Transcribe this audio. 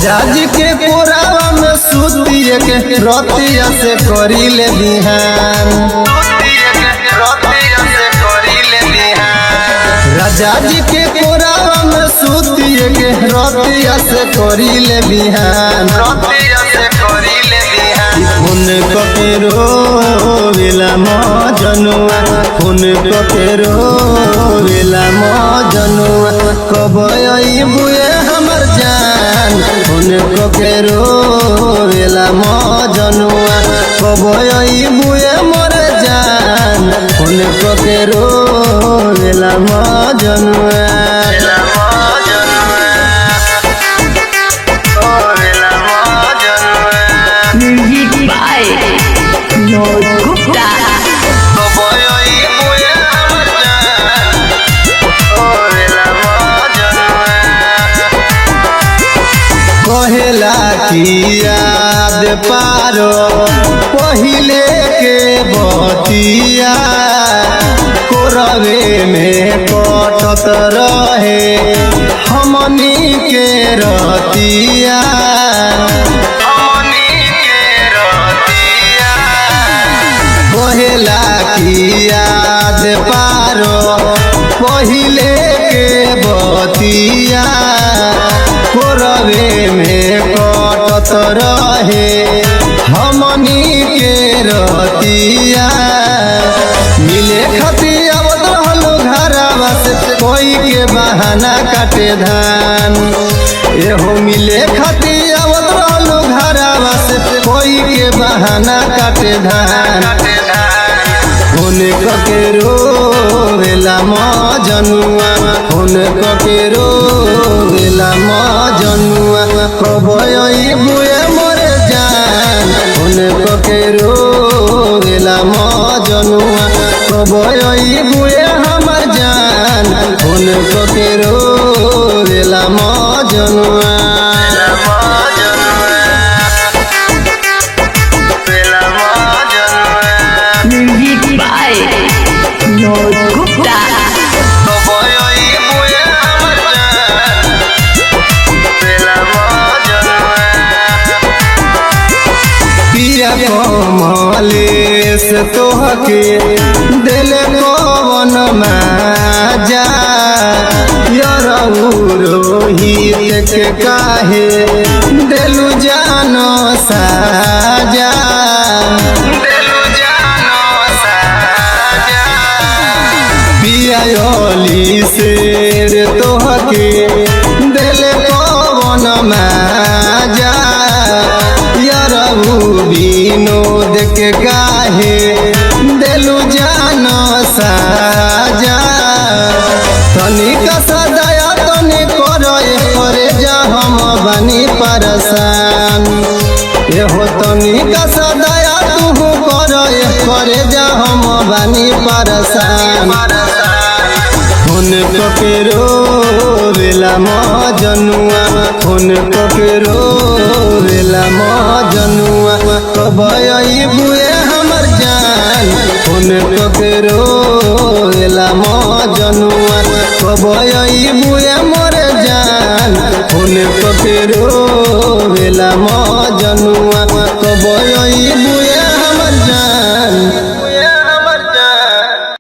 राजा जी के कोरावा में सुतिए के रतिया से करी ले बिहान। राजा जी के कोरावा में सुतिए के रतिया से करी ले बिहान। खून ककेरो वेला मजनुआ, खून ककेरो वेला मजनुआ, कब अइबुए हमर जान। खून ककेरो वेला मजनुआ, कब अइबुए मोर जान। खून ककेरो वेला मजनुआ। Music by Vinod Gupta. कहेला की याद पारो पहिले के बतिया, कोरवे में कटत रहे हमनी के रतिया। कहेला की याद पारो पहिले के बतिया, कोरवे में कटत रहे हमनी के रतिया। मिले खातिर आवत रहलो घरवा से कोई के बहाना काटे धान। एहो मिले खातिर आवत रहलो घरवा से कोई के बहाना काटे धान। खून ककेरो वेला मजनुआ, खून ककेरो वेला मजनुआ, कब अइबुए मोर जान। खून ककेरो वेला मजनुआ, कब अइबुए हमर जान। खून ककेरो वेला मजनुआ। Music by Vinod Gupta. पिया कमलेश तोहके दिल कवन माजा, यरऊ रोहित के काहे दिलु जानो साजा। पिया अली शेर तोहके दिल कवन माजा, यरऊ विनोद के काहे दिलु जानो साजा। तनिका सदया तनि करे जा हम बनी परेशान। एहो तनिका सदया तू करे जा हम बनी परेशान। खून ककेरो वेला मजनुआ, खून ककेरो वेला मजनुआ, कब अइबुए हमर जान। खून ककेरो वेला मजनुआ, कब अइबुए मोर जान। खून ककेरो वेला मजनुआ, कब